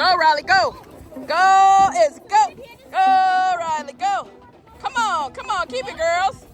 Go, Riley, go. Go, it's go. Go, Riley, go. Come on, keep it, girls.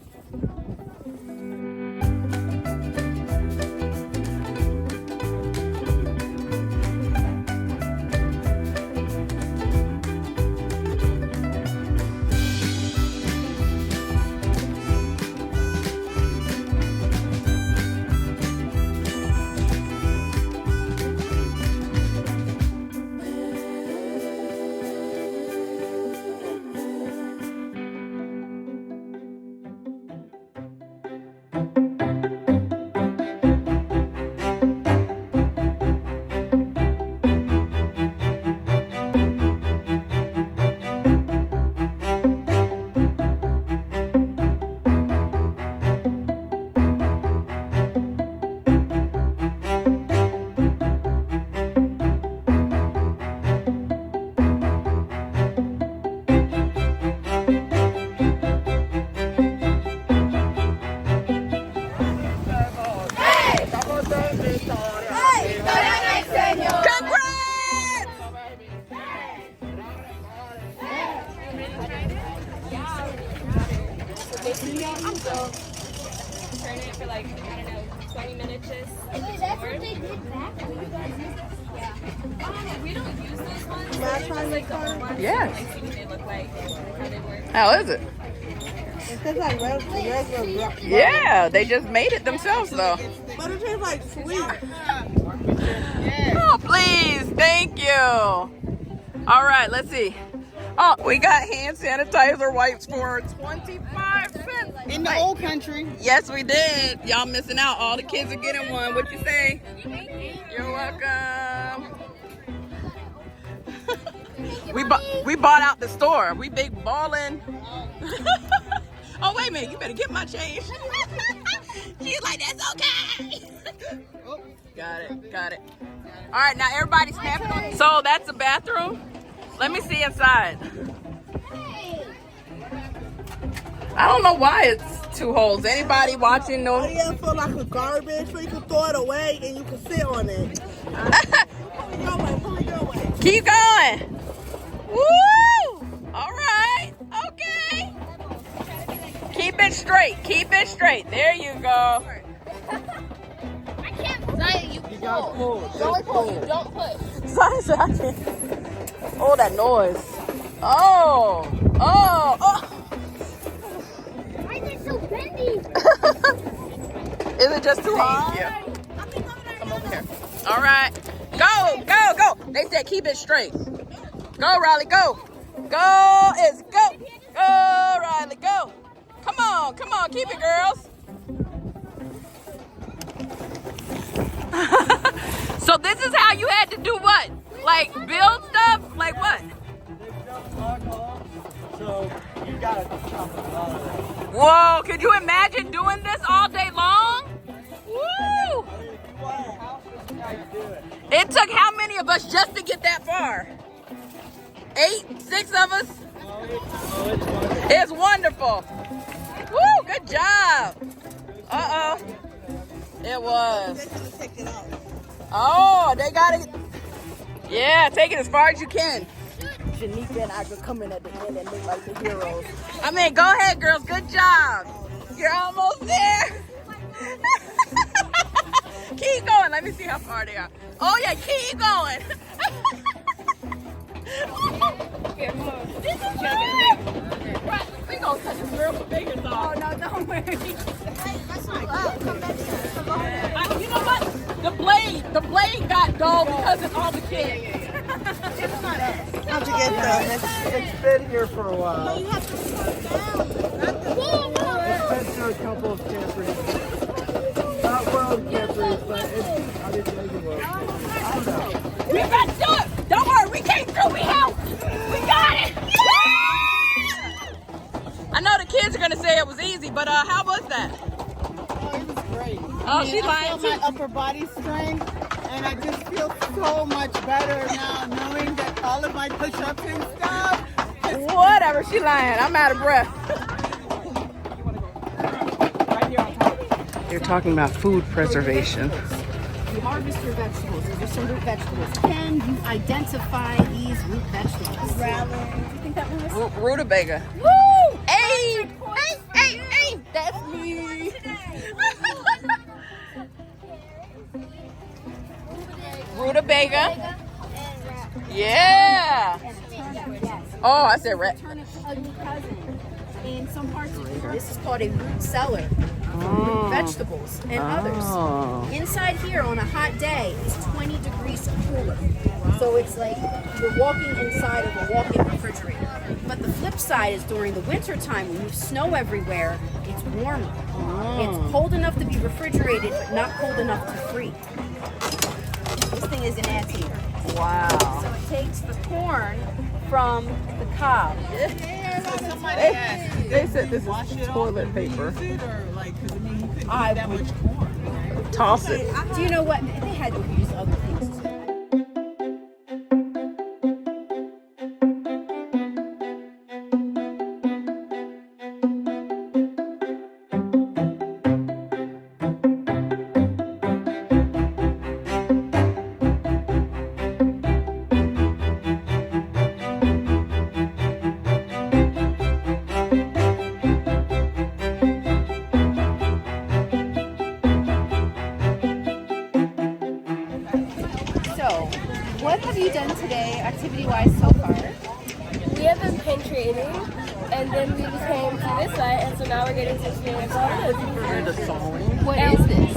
Turn it for like, I don't know, 20 minutes. That's what they did back when you guys used it. Yeah. We don't use those ones. Just like the old ones. Yeah. Like see what they look like, how they work. How is it? It tastes like regular. Yeah, they just made it themselves though. But it tastes like sweet. Oh, please, thank you. All right, let's see. Oh, we got hand sanitizer wipes for 25 cents. In the old country. Yes, we did. Y'all missing out. All the kids are getting one. What you say? You're welcome. we bought out the store. We big ballin'. Oh, wait a minute. You better get my change. She's like, that's okay. Got it. All right, now everybody snapping on. So that's the bathroom. Let me see inside. I don't know why it's 2 holes. Anybody watching know? Oh yeah, for like a garbage, so you can throw it away and you can sit on it. Pull it your way. Keep going. Woo! All right. Okay. Keep it straight. There you go. I can't. Zaya, you pull. You only pull. You don't push. Sorry, sir, I can't. Oh, that noise. Oh. Why is it so bendy? Is it just too hard? Yeah. Come over here. All right. Go. They said keep it straight. Go, Riley, go. Go is go. Go, Riley, go. Come on, keep it, girls. So this is how you had to do what? Like build stuff? Like what? So you gotta chop a lot of that. Whoa, could you imagine doing this all day long? Woo! It took how many of us just to get that far? 8, 6 of us? It's wonderful. Woo, good job. Uh-oh. It was. Oh, they got it. Yeah, take it as far as you can. Janika and I could come in at the end and look like the heroes. I mean, go ahead, girls. Good job. You're almost there. Keep going. Let me see how far they are. Oh, yeah, keep going. This is fun. We gonna touch his real fingers off. Oh, no, don't worry. You know what? The blade got dull because of all the kids. It's not us. How'd you get there? It's been here for a while. You have to slow down. It's been through a couple of camperies. Not world camperies, but it's, I didn't make it world. I don't know. We got to do it. Don't worry, we came through. We helped. We got it. I know the kids are gonna say it was easy, but how was that? Oh, it was great. Oh, she I lying feel too. my upper body strength, and I just feel so much better now knowing that all of my push-ups and stuff. Whatever, she lying. I'm out of breath. They're talking about food preservation. you harvest your vegetables, these are some root vegetables. Can you identify these root vegetables? Do you think that one was? Rutabaga. Woo! Hey! Hey! That's me. Rutabaga. Yeah. Oh, I said rat. Turnip's ugly cousin. In some parts of here, this is called a root cellar. Root vegetables and others. Inside here on a hot day is 20 degrees cooler. So it's like you're walking inside of a walk-in refrigerator. But the flip side is during the winter time when you have snow everywhere, it's warmer. It's cold enough to be refrigerated, but not cold enough to freeze. This thing is an anteater. Wow. So it takes the corn from the cob. Somebody asked, They said this wash is it off toilet and paper. reuse it, or like, because I mean, you couldn't I eat that would- much corn. Toss it. Do you know what? They had to use other things too. So, what have you done today, activity-wise, so far? We have been pin trading, and then we just came to this side, and so now we're getting to experience all this. What is this?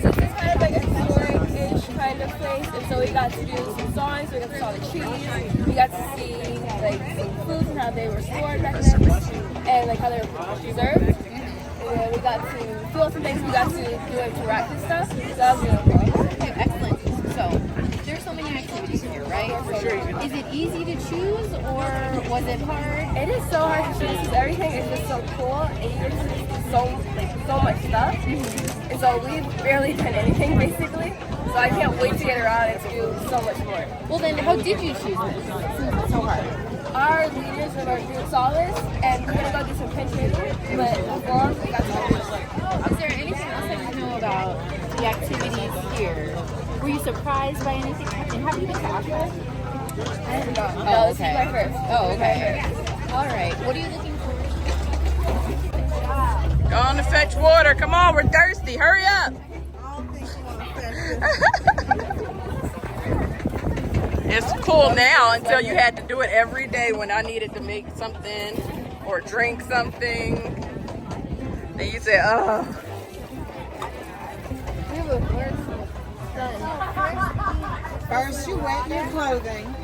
So this is kind of like a touring-ish kind of place, and so we got to do some sawing, so we got to saw the trees, we got to see like some foods and how they were stored back then, and like how they were preserved. And then we got to do all some things, we got to do interactive stuff, so that was really cool. Okay, excellent. So, there's so many activities here, right? Is it easy to choose, or was it hard? It is so hard to choose because everything is just so cool, and you get to see so much stuff. And so we've barely done anything basically. So I can't wait to get around and do so much more. Well, then, how did you choose this? Since it's so hard. Our leaders of our group saw this, and we're gonna go do some pin trading. But before we got to Is there anything else that you know about the activities here? Were you surprised by anything? And have you been to Aqua? no, this is my first. Oh, okay. All right. What are you looking for? Go on to fetch water. Come on, we're thirsty. Hurry up. It's cool now until you had to do it every day when I needed to make something or drink something. Then you say, oh. First, you wet your clothing.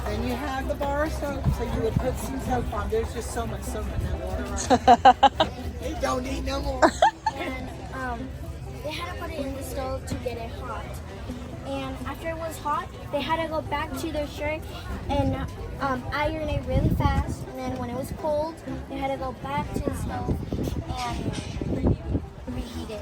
Then you have the bar of soap, so you would put some soap on. There's just so much soap in that water. Right? They don't need no more. And they had to put it in the stove to get it hot. And after it was hot, they had to go back to their shirt and iron it really fast. And then when it was cold, they had to go back to the stove and reheat it.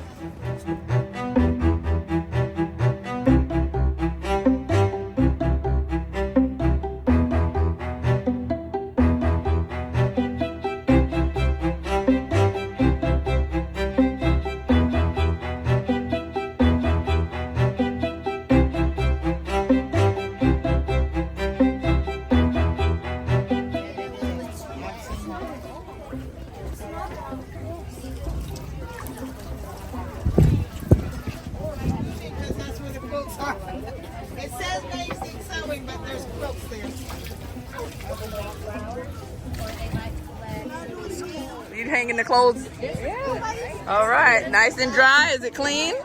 Because that's where the quilts are. It says basic sewing, but there's quilts there. You hanging the clothes? All right, nice and dry. Is it clean?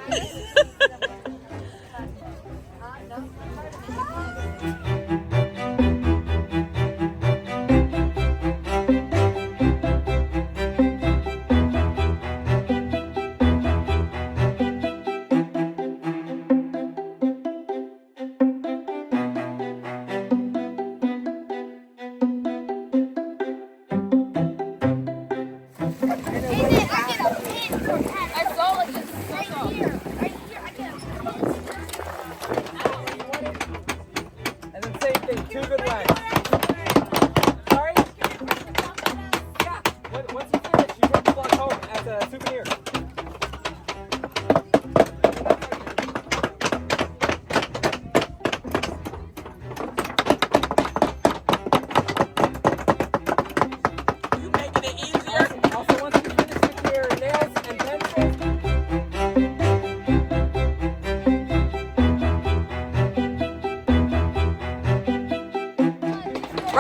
I saw like this. Right here. I get a And then same thing, 2 good whacks. Sorry? Once you finish, you take the block home as a souvenir.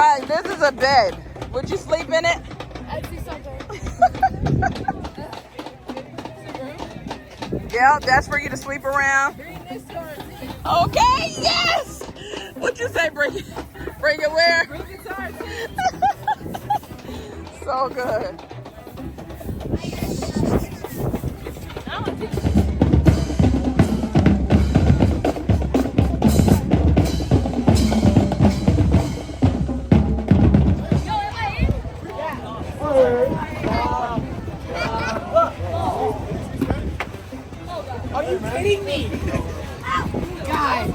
Right, this is a bed. Would you sleep in it? I'd see something. Yeah, that's for you to sleep around. Okay, yes! What'd you say, bring it where? So good. Are you kidding me? God.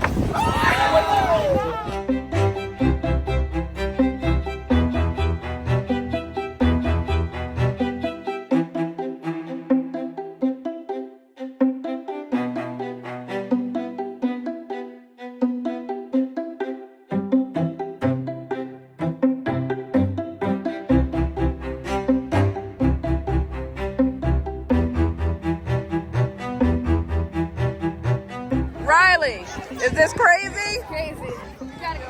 Riley, is this crazy? Crazy. You gotta go.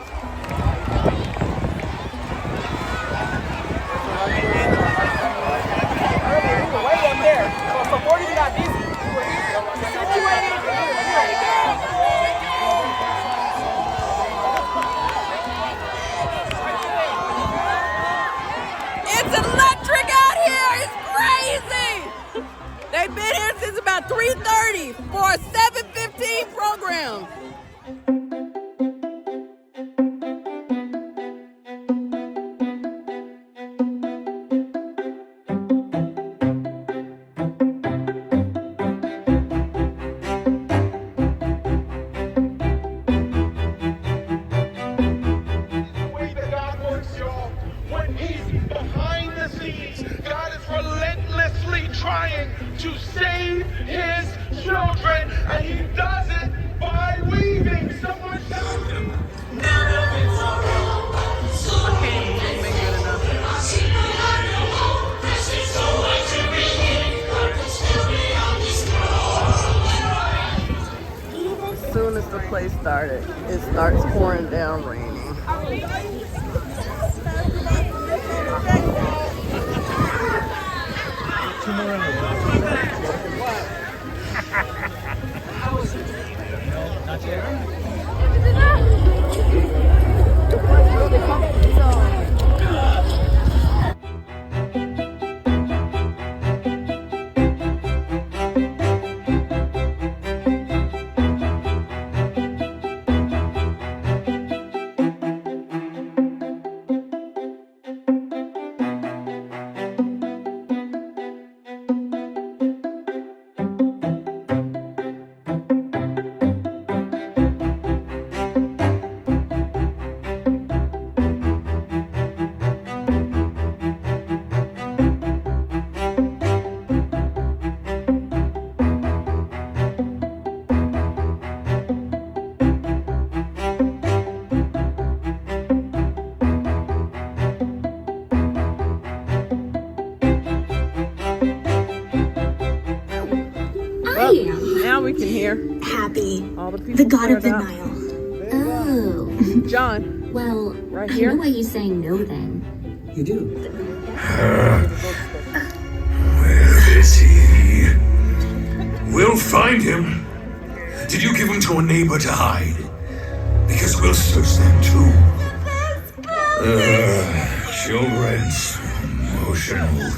Way up there. So before you got busy, It's electric out here. It's crazy. They've been here since about 3:30 for a 7:15 program. Way that God works, y'all. When He's behind the scenes, God is relentlessly trying to save His children, and He does it by weaving so much time. As soon as the play started, it starts pouring down raining. Now we can hear Happy, all the people. the god of the stirred up. Nile. Oh, John, well, right I here. know why he's saying no then. You do. Where is he? We'll find him. Did you give him to a neighbor to hide? Because we'll search them too. Children's emotional